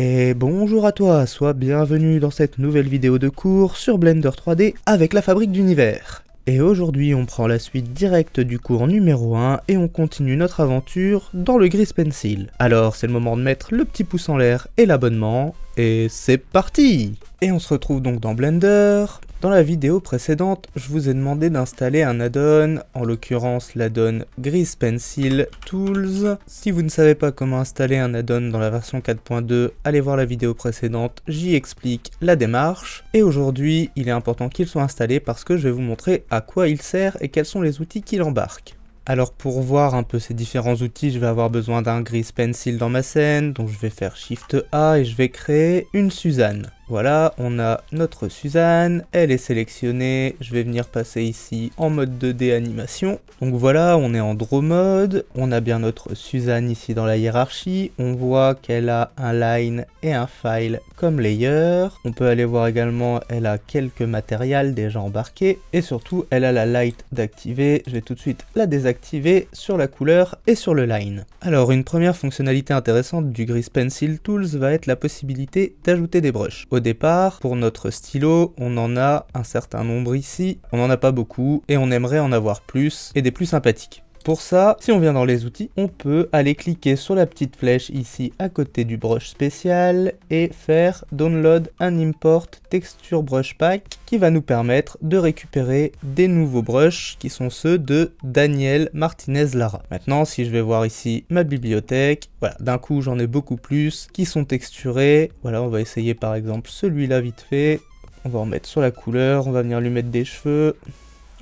Et bonjour à toi, sois bienvenue dans cette nouvelle vidéo de cours sur Blender 3D avec la fabrique d'univers. Et aujourd'hui on prend la suite directe du cours numéro 1 et on continue notre aventure dans le Grease Pencil. Alors c'est le moment de mettre le petit pouce en l'air et l'abonnement, et c'est parti! Et on se retrouve donc dans Blender. Dans la vidéo précédente, je vous ai demandé d'installer un add-on, en l'occurrence l'add-on Grease Pencil Tools. Si vous ne savez pas comment installer un add-on dans la version 4.2, allez voir la vidéo précédente, j'y explique la démarche. Et aujourd'hui, il est important qu'il soit installé parce que je vais vous montrer à quoi il sert et quels sont les outils qu'il embarque. Alors pour voir un peu ces différents outils, je vais avoir besoin d'un Grease Pencil dans ma scène, donc je vais faire Shift A et je vais créer une Suzanne. Voilà, on a notre Suzanne, elle est sélectionnée, je vais venir passer ici en mode 2D animation. Donc voilà, on est en Draw Mode, on a bien notre Suzanne ici dans la hiérarchie, on voit qu'elle a un line et un file comme layer. On peut aller voir également, elle a quelques matériels déjà embarqués, et surtout elle a la light d'activer, je vais tout de suite la désactiver sur la couleur et sur le line. Alors une première fonctionnalité intéressante du Grease Pencil Tools va être la possibilité d'ajouter des brushes. Au départ, pour notre stylo, on en a un certain nombre ici, on n'en a pas beaucoup, et on aimerait en avoir plus, et des plus sympathiques. Pour ça, si on vient dans les outils, on peut aller cliquer sur la petite flèche ici à côté du brush spécial et faire Download and Import Texture Brush Pack qui va nous permettre de récupérer des nouveaux brushes qui sont ceux de Daniel Martinez Lara. Maintenant, si je vais voir ici ma bibliothèque, voilà, d'un coup j'en ai beaucoup plus qui sont texturés. Voilà, on va essayer par exemple celui-là vite fait. On va en mettre sur la couleur, on va venir lui mettre des cheveux.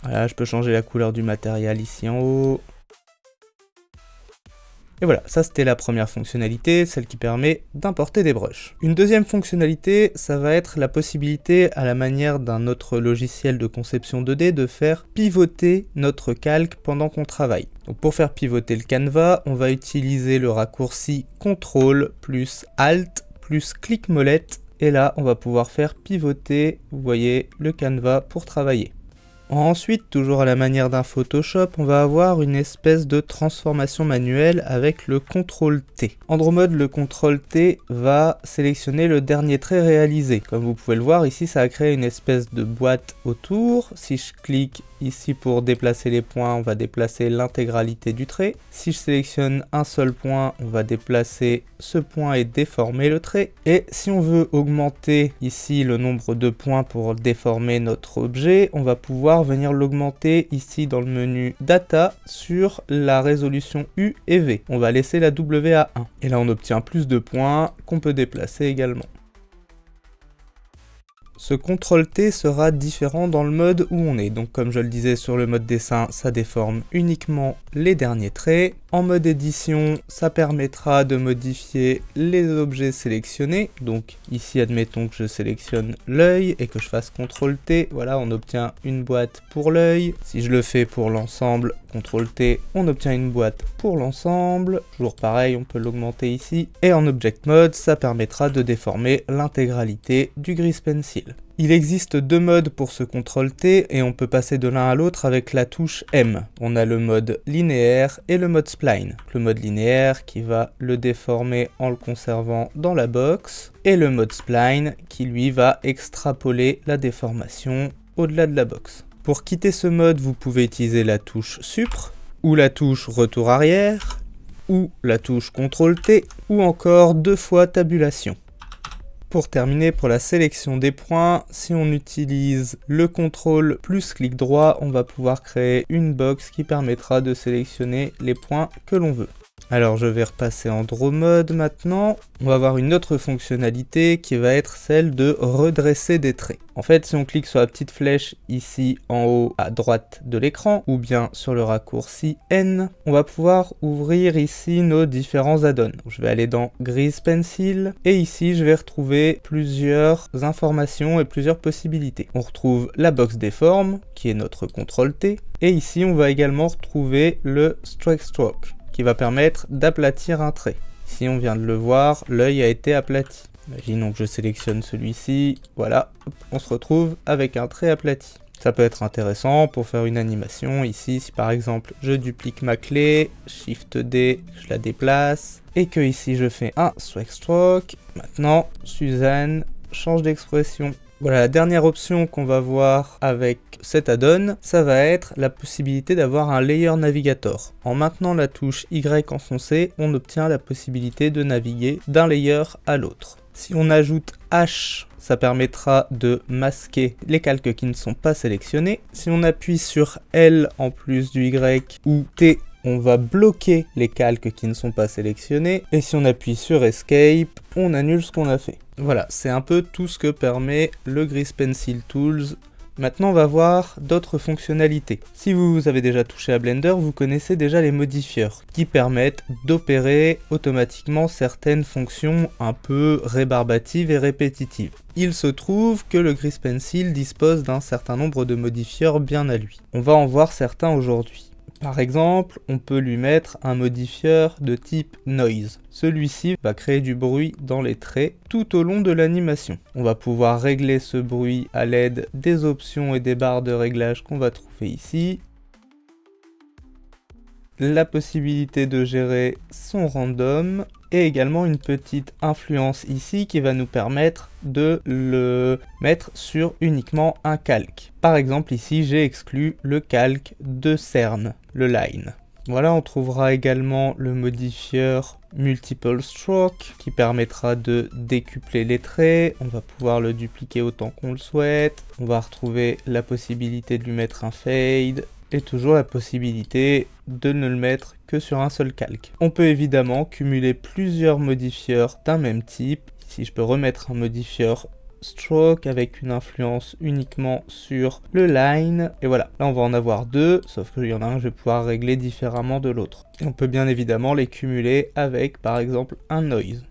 Voilà, je peux changer la couleur du matériel ici en haut. Et voilà, ça c'était la première fonctionnalité, celle qui permet d'importer des brushes. Une deuxième fonctionnalité, ça va être la possibilité, à la manière d'un autre logiciel de conception 2D, de faire pivoter notre calque pendant qu'on travaille. Donc pour faire pivoter le canevas, on va utiliser le raccourci CTRL plus ALT plus clic molette. Et là, on va pouvoir faire pivoter, vous voyez, le canevas pour travailler. Ensuite, toujours à la manière d'un Photoshop, on va avoir une espèce de transformation manuelle avec le CTRL-T. En Draw Mode, le CTRL-T va sélectionner le dernier trait réalisé. Comme vous pouvez le voir, ici, ça a créé une espèce de boîte autour. Si je clique ici pour déplacer les points, on va déplacer l'intégralité du trait. Si je sélectionne un seul point, on va déplacer ce point et déformer le trait. Et si on veut augmenter ici le nombre de points pour déformer notre objet, on va pouvoir venir l'augmenter ici dans le menu Data sur la résolution U et V. On va laisser la W à 1. Et là on obtient plus de points qu'on peut déplacer également. Ce CTRL-T sera différent dans le mode où on est. Donc comme je le disais sur le mode dessin, ça déforme uniquement les derniers traits. En mode édition, ça permettra de modifier les objets sélectionnés. Donc ici, admettons que je sélectionne l'œil et que je fasse CTRL-T. Voilà, on obtient une boîte pour l'œil. Si je le fais pour l'ensemble, CTRL-T, on obtient une boîte pour l'ensemble. Toujours pareil, on peut l'augmenter ici. Et en Object Mode, ça permettra de déformer l'intégralité du Grease Pencil. Il existe deux modes pour ce CTRL-T et on peut passer de l'un à l'autre avec la touche M. On a le mode linéaire et le mode spline. Le mode linéaire qui va le déformer en le conservant dans la box et le mode spline qui lui va extrapoler la déformation au-delà de la box. Pour quitter ce mode, vous pouvez utiliser la touche Supr ou la touche Retour arrière ou la touche CTRL-T ou encore deux fois Tabulation. Pour terminer, pour la sélection des points, si on utilise le CTRL plus clic droit, on va pouvoir créer une box qui permettra de sélectionner les points que l'on veut. Alors je vais repasser en Draw Mode maintenant. On va avoir une autre fonctionnalité qui va être celle de redresser des traits. En fait, si on clique sur la petite flèche ici en haut à droite de l'écran, ou bien sur le raccourci N, on va pouvoir ouvrir ici nos différents add-ons. Je vais aller dans Grease Pencil, et ici je vais retrouver plusieurs informations et plusieurs possibilités. On retrouve la box déforme, qui est notre CTRL-T, et ici on va également retrouver le Strike Stroke, qui va permettre d'aplatir un trait. Ici on vient de le voir, l'œil a été aplati. Imaginons que je sélectionne celui-ci, voilà, on se retrouve avec un trait aplati. Ça peut être intéressant pour faire une animation. Ici, si par exemple je duplique ma clé, Shift D, je la déplace, et que ici je fais un swag stroke, maintenant Suzanne change d'expression. Voilà, la dernière option qu'on va voir avec cet add-on, ça va être la possibilité d'avoir un layer navigator. En maintenant la touche Y enfoncée, on obtient la possibilité de naviguer d'un layer à l'autre. Si on ajoute H, ça permettra de masquer les calques qui ne sont pas sélectionnés. Si on appuie sur L en plus du Y ou T, on va bloquer les calques qui ne sont pas sélectionnés. Et si on appuie sur Escape, on annule ce qu'on a fait. Voilà, c'est un peu tout ce que permet le Grease Pencil Tools. Maintenant, on va voir d'autres fonctionnalités. Si vous avez déjà touché à Blender, vous connaissez déjà les modifieurs qui permettent d'opérer automatiquement certaines fonctions un peu rébarbatives et répétitives. Il se trouve que le Grease Pencil dispose d'un certain nombre de modifieurs bien à lui. On va en voir certains aujourd'hui. Par exemple, on peut lui mettre un modifieur de type Noise. Celui-ci va créer du bruit dans les traits tout au long de l'animation. On va pouvoir régler ce bruit à l'aide des options et des barres de réglage qu'on va trouver ici. La possibilité de gérer son random et également une petite influence ici qui va nous permettre de le mettre sur uniquement un calque. Par exemple ici j'ai exclu le calque de Cern, le line. Voilà, on trouvera également le modifieur Multiple Stroke qui permettra de décupler les traits. On va pouvoir le dupliquer autant qu'on le souhaite. On va retrouver la possibilité de lui mettre un fade et toujours la possibilité de ne le mettre que sur un seul calque. On peut évidemment cumuler plusieurs modifieurs d'un même type. Ici je peux remettre un modifieur stroke avec une influence uniquement sur le line, et voilà, là on va en avoir deux, sauf qu'il y en a un que je vais pouvoir régler différemment de l'autre. Et on peut bien évidemment les cumuler avec par exemple un noise.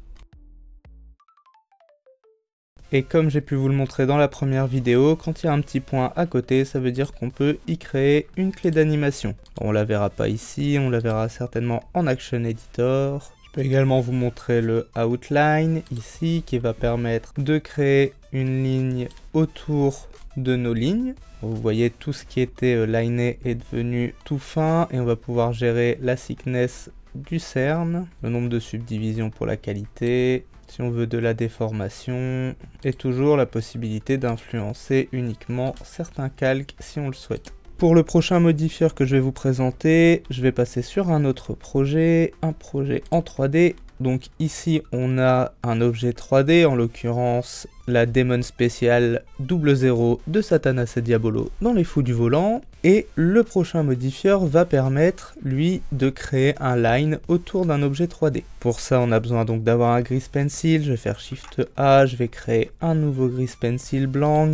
Et comme j'ai pu vous le montrer dans la première vidéo, quand il y a un petit point à côté, ça veut dire qu'on peut y créer une clé d'animation. On la verra pas ici, on la verra certainement en Action Editor. Je peux également vous montrer le outline ici qui va permettre de créer une ligne autour de nos lignes. Vous voyez, tout ce qui était liné est devenu tout fin et on va pouvoir gérer la thickness du cerne, le nombre de subdivisions pour la qualité, si on veut de la déformation, et toujours la possibilité d'influencer uniquement certains calques si on le souhaite. Pour le prochain modifieur que je vais vous présenter, je vais passer sur un autre projet, un projet en 3D. Donc ici on a un objet 3D, en l'occurrence la Demon Special 00 de Satanas et Diabolo dans les fous du volant. Et le prochain modifieur va permettre lui de créer un line autour d'un objet 3D. Pour ça on a besoin donc d'avoir un Grease Pencil, je vais faire Shift A, je vais créer un nouveau Grease Pencil blanc.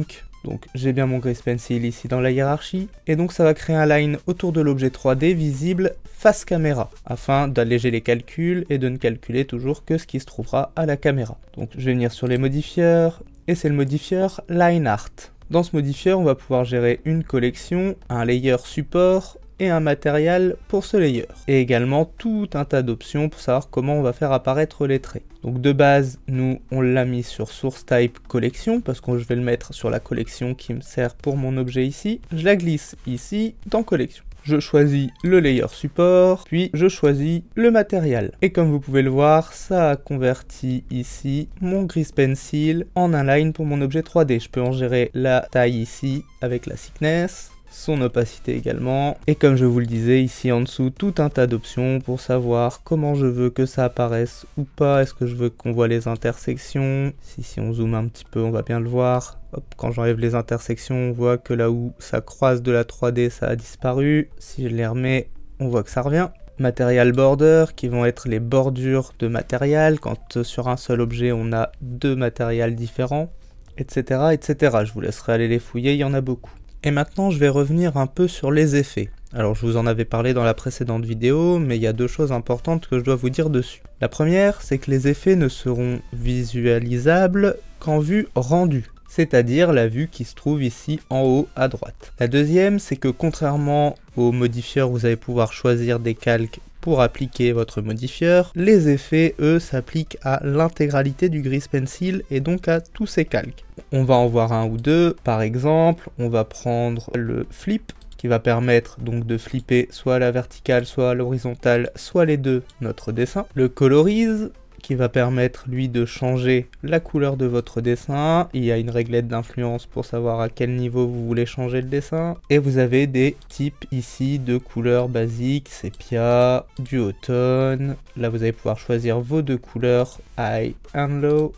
Donc j'ai bien mon Grease Pencil ici dans la hiérarchie, et donc ça va créer un line autour de l'objet 3D visible face caméra, afin d'alléger les calculs et de ne calculer toujours que ce qui se trouvera à la caméra. Donc je vais venir sur les modifieurs, et c'est le modifieur Line Art. Dans ce modifieur, on va pouvoir gérer une collection, un layer support, et un matériel pour ce layer. Et également tout un tas d'options pour savoir comment on va faire apparaître les traits. Donc de base, nous on l'a mis sur Source Type Collection, parce que je vais le mettre sur la collection qui me sert pour mon objet ici. Je la glisse ici dans Collection. Je choisis le layer support, puis je choisis le matériel. Et comme vous pouvez le voir, ça a converti ici mon Grease Pencil en un line pour mon objet 3D. Je peux en gérer la taille ici avec la thickness, son opacité également, et comme je vous le disais ici en dessous, tout un tas d'options pour savoir comment je veux que ça apparaisse ou pas. Est-ce que je veux qu'on voit les intersections? Si on zoome un petit peu, on va bien le voir. Hop, quand j'enlève les intersections, on voit que là où ça croise de la 3D, ça a disparu. Si je les remets, on voit que ça revient. Material border, qui vont être les bordures de matériel, quand sur un seul objet, on a deux matériels différents, etc., etc. Je vous laisserai aller les fouiller, il y en a beaucoup. Et maintenant, je vais revenir un peu sur les effets. Alors, je vous en avais parlé dans la précédente vidéo, mais il y a deux choses importantes que je dois vous dire dessus. La première, c'est que les effets ne seront visualisables qu'en vue rendue, c'est-à-dire la vue qui se trouve ici en haut à droite. La deuxième, c'est que contrairement aux modifieurs où vous allez pouvoir choisir des calques pour appliquer votre modifieur. Les effets, eux, s'appliquent à l'intégralité du Grease Pencil et donc à tous ces calques. On va en voir un ou deux. Par exemple, on va prendre le flip, qui va permettre donc de flipper soit à la verticale, soit à l'horizontale, soit les deux notre dessin. Le colorize, qui va permettre lui de changer la couleur de votre dessin. Il y a une réglette d'influence pour savoir à quel niveau vous voulez changer le dessin. Et vous avez des types ici de couleurs basiques, sépia, du automne. Là vous allez pouvoir choisir vos deux couleurs, high and low.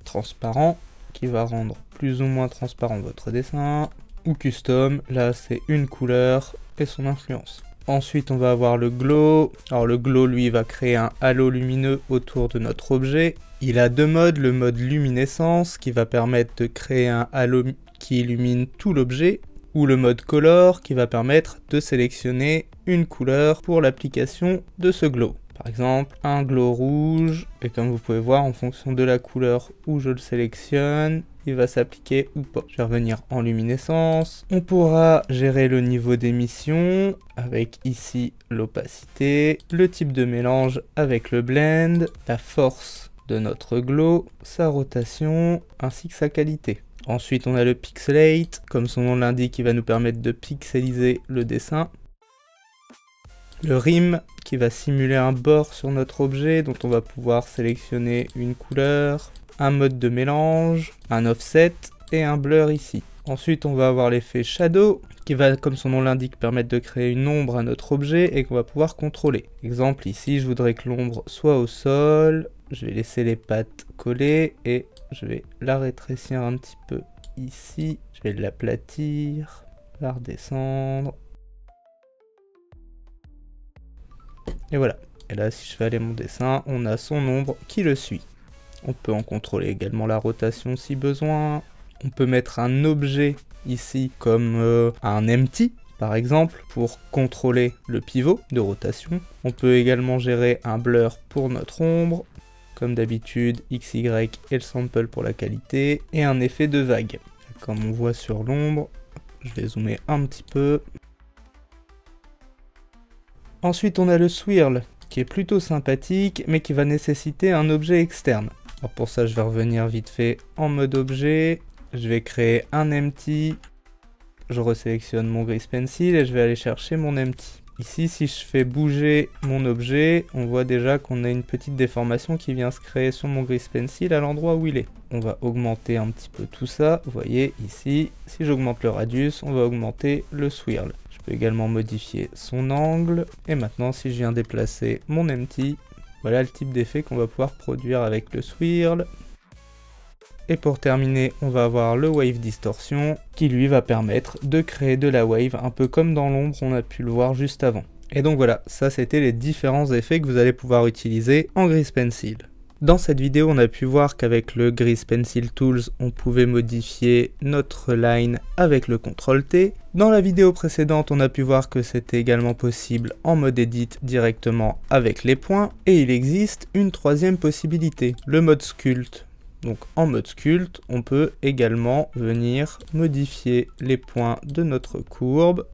Transparent, qui va rendre plus ou moins transparent votre dessin. Ou custom, là c'est une couleur et son influence. Ensuite, on va avoir le glow. Alors le glow, lui, va créer un halo lumineux autour de notre objet. Il a deux modes, le mode luminescence, qui va permettre de créer un halo qui illumine tout l'objet, ou le mode color, qui va permettre de sélectionner une couleur pour l'application de ce glow. Par exemple, un glow rouge, et comme vous pouvez voir, en fonction de la couleur où je le sélectionne, il va s'appliquer ou pas. Je vais revenir en luminescence. On pourra gérer le niveau d'émission avec ici l'opacité, le type de mélange avec le blend, la force de notre glow, sa rotation ainsi que sa qualité. Ensuite, on a le pixelate, comme son nom l'indique, qui va nous permettre de pixeliser le dessin. Le rim, qui va simuler un bord sur notre objet, dont on va pouvoir sélectionner une couleur, un mode de mélange, un offset et un blur ici. Ensuite, on va avoir l'effet shadow, qui va, comme son nom l'indique, permettre de créer une ombre à notre objet et qu'on va pouvoir contrôler. Exemple, ici, je voudrais que l'ombre soit au sol. Je vais laisser les pattes coller et je vais la rétrécir un petit peu ici. Je vais l'aplatir, la redescendre. Et voilà. Et là, si je fais aller mon dessin, on a son ombre qui le suit. On peut en contrôler également la rotation si besoin. On peut mettre un objet ici comme un empty par exemple pour contrôler le pivot de rotation. On peut également gérer un blur pour notre ombre. Comme d'habitude, XY et le sample pour la qualité. Et un effet de vague. Comme on voit sur l'ombre, je vais zoomer un petit peu. Ensuite on a le swirl qui est plutôt sympathique mais qui va nécessiter un objet externe. Alors pour ça, je vais revenir vite fait en mode objet. Je vais créer un empty. Je resélectionne mon Grease Pencil et je vais aller chercher mon empty. Ici, si je fais bouger mon objet, on voit déjà qu'on a une petite déformation qui vient se créer sur mon Grease Pencil à l'endroit où il est. On va augmenter un petit peu tout ça. Vous voyez ici, si j'augmente le radius, on va augmenter le swirl. Je peux également modifier son angle. Et maintenant, si je viens déplacer mon empty, voilà le type d'effet qu'on va pouvoir produire avec le swirl. Et pour terminer, on va avoir le wave distortion qui lui va permettre de créer de la wave un peu comme dans l'ombre, on a pu le voir juste avant. Et donc voilà, ça c'était les différents effets que vous allez pouvoir utiliser en Grease Pencil. Dans cette vidéo, on a pu voir qu'avec le Grease Pencil Tools, on pouvait modifier notre line avec le CTRL-T. Dans la vidéo précédente, on a pu voir que c'était également possible en mode Edit directement avec les points. Et il existe une troisième possibilité, le mode Sculpt. Donc en mode Sculpt, on peut également venir modifier les points de notre courbe.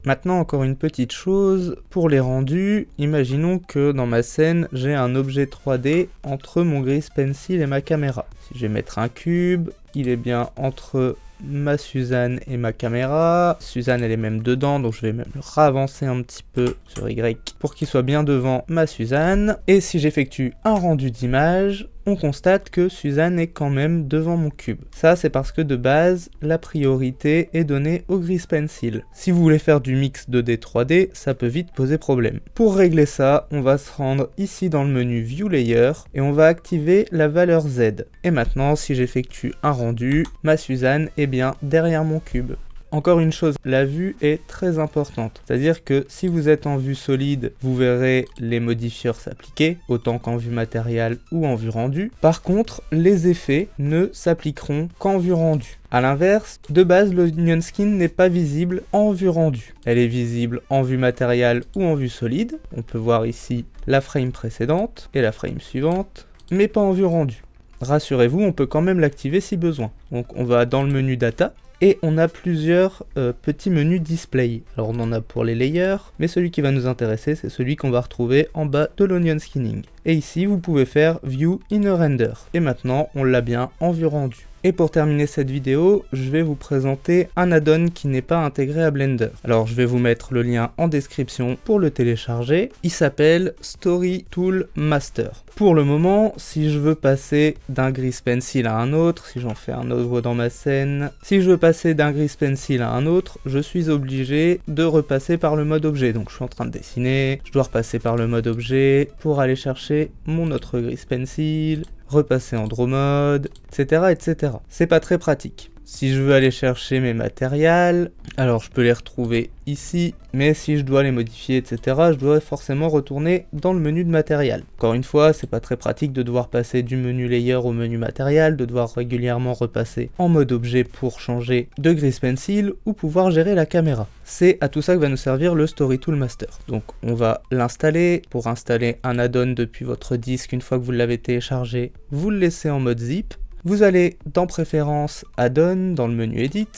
Maintenant, encore une petite chose, pour les rendus, imaginons que dans ma scène, j'ai un objet 3D entre mon Grease Pencil et ma caméra. Si je vais mettre un cube, il est bien entre ma Suzanne et ma caméra. Suzanne, elle est même dedans, donc je vais même le ravancer un petit peu sur Y pour qu'il soit bien devant ma Suzanne. Et si j'effectue un rendu d'image, on constate que Suzanne est quand même devant mon cube. Ça, c'est parce que de base, la priorité est donnée au Grease Pencil. Si vous voulez faire du mix 2D 3D, ça peut vite poser problème. Pour régler ça, on va se rendre ici dans le menu View Layer et on va activer la valeur Z. Et maintenant, si j'effectue un rendu, ma Suzanne est bien derrière mon cube. Encore une chose, la vue est très importante. C'est-à-dire que si vous êtes en vue solide, vous verrez les modifieurs s'appliquer, autant qu'en vue matérielle ou en vue rendue. Par contre, les effets ne s'appliqueront qu'en vue rendue. A l'inverse, de base, l'Onion Skin n'est pas visible en vue rendue. Elle est visible en vue matérielle ou en vue solide. On peut voir ici la frame précédente et la frame suivante, mais pas en vue rendue. Rassurez-vous, on peut quand même l'activer si besoin. Donc on va dans le menu Data, et on a plusieurs petits menus display. Alors on en a pour les layers, mais celui qui va nous intéresser, c'est celui qu'on va retrouver en bas de l'onion skinning. Et ici, vous pouvez faire View Inner Render. Et maintenant, on l'a bien en vue rendue. Et pour terminer cette vidéo, je vais vous présenter un add-on qui n'est pas intégré à Blender. Alors je vais vous mettre le lien en description pour le télécharger. Il s'appelle Story Tool Master. Pour le moment, si je veux passer d'un Grease Pencil à un autre, si j'en fais un nouveau dans ma scène, si je veux passer d'un Grease Pencil à un autre, je suis obligé de repasser par le mode objet. Donc je suis en train de dessiner, je dois repasser par le mode objet pour aller chercher mon autre Grease Pencil, repasser en draw mode, etc. etc. C'est pas très pratique. Si je veux aller chercher mes matériels, alors je peux les retrouver ici, mais si je dois les modifier, etc., je dois forcément retourner dans le menu de matériel. Encore une fois, c'est pas très pratique de devoir passer du menu layer au menu matériel, de devoir régulièrement repasser en mode objet pour changer de Grease Pencil ou pouvoir gérer la caméra. C'est à tout ça que va nous servir le Story Tool Master. Donc on va l'installer. Pour installer un add-on depuis votre disque, une fois que vous l'avez téléchargé, vous le laissez en mode zip. Vous allez dans Préférences, Add-on, dans le menu Edit,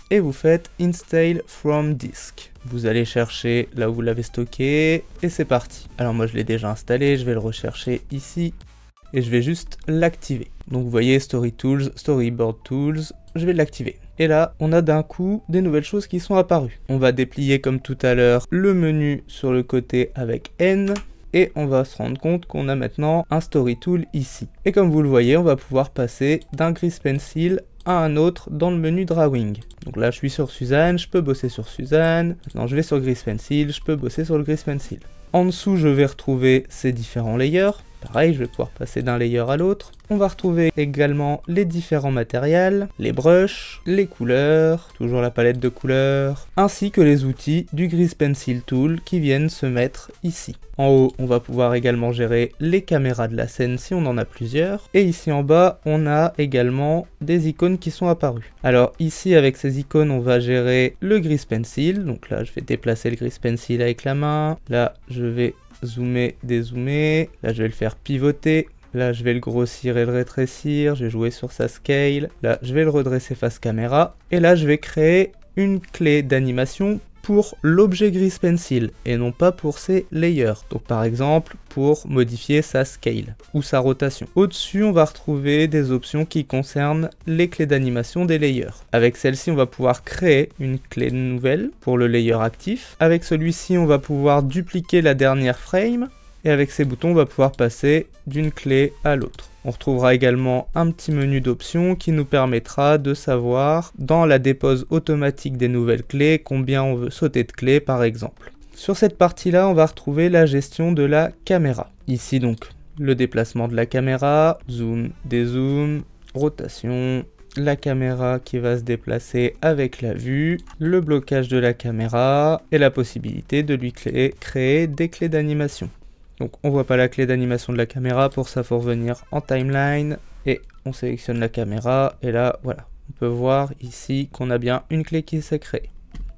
et vous faites Install from Disk. Vous allez chercher là où vous l'avez stocké, et c'est parti. Alors moi je l'ai déjà installé, je vais le rechercher ici, et je vais juste l'activer. Donc vous voyez Story Tools, Storyboard Tools, je vais l'activer. Et là, on a d'un coup des nouvelles choses qui sont apparues. On va déplier comme tout à l'heure le menu sur le côté avec N, et on va se rendre compte qu'on a maintenant un Story Tool ici. Et comme vous le voyez, on va pouvoir passer d'un Grease Pencil à un autre dans le menu Drawing. Donc là, je suis sur Suzanne, je peux bosser sur Suzanne. Maintenant, je vais sur Grease Pencil, je peux bosser sur le Grease Pencil. En dessous, je vais retrouver ces différents layers. Pareil, je vais pouvoir passer d'un layer à l'autre. On va retrouver également les différents matériels, les brushes, les couleurs, toujours la palette de couleurs, ainsi que les outils du Grease Pencil Tool qui viennent se mettre ici. En haut, on va pouvoir également gérer les caméras de la scène si on en a plusieurs. Et ici en bas, on a également des icônes qui sont apparues. Alors ici, avec ces icônes, on va gérer le Grease Pencil. Donc là, je vais déplacer le Grease Pencil avec la main. Là, je vais zoomer, dézoomer. Là, je vais le faire pivoter. Là, je vais le grossir et le rétrécir. Je vais jouer sur sa scale. Là, je vais le redresser face caméra. Et là, je vais créer une clé d'animation pour l'objet Grease Pencil et non pas pour ses layers. Donc par exemple pour modifier sa scale ou sa rotation. Au-dessus, on va retrouver des options qui concernent les clés d'animation des layers. Avec celle-ci, on va pouvoir créer une clé nouvelle pour le layer actif. Avec celui-ci, on va pouvoir dupliquer la dernière frame. Et avec ces boutons, on va pouvoir passer d'une clé à l'autre. On retrouvera également un petit menu d'options qui nous permettra de savoir dans la dépose automatique des nouvelles clés combien on veut sauter de clés par exemple. Sur cette partie-là, on va retrouver la gestion de la caméra. Ici donc le déplacement de la caméra, zoom, dézoom, rotation, la caméra qui va se déplacer avec la vue, le blocage de la caméra et la possibilité de lui créer des clés d'animation. Donc on voit pas la clé d'animation de la caméra, pour ça faut revenir en timeline et on sélectionne la caméra et là voilà, on peut voir ici qu'on a bien une clé qui s'est créée.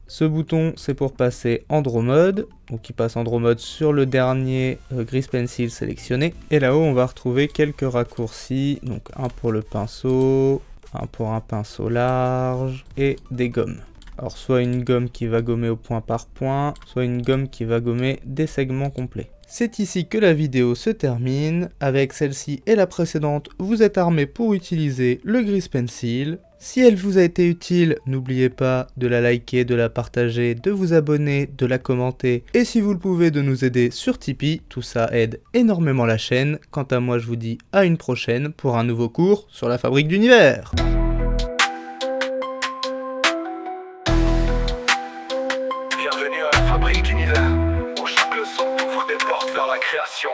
Ce bouton c'est pour passer en draw mode, donc il passe en draw mode sur le dernier Grease Pencil sélectionné. Et là-haut on va retrouver quelques raccourcis, donc un pour le pinceau, un pour un pinceau large et des gommes. Alors soit une gomme qui va gommer au point par point, soit une gomme qui va gommer des segments complets. C'est ici que la vidéo se termine. Avec celle-ci et la précédente, vous êtes armés pour utiliser le Grease Pencil. Si elle vous a été utile, n'oubliez pas de la liker, de la partager, de vous abonner, de la commenter. Et si vous le pouvez, de nous aider sur Tipeee. Tout ça aide énormément la chaîne. Quant à moi, je vous dis à une prochaine pour un nouveau cours sur la fabrique d'univers. Bienvenue à la fabrique d'univers, où chaque leçon ouvre des portes vers la création.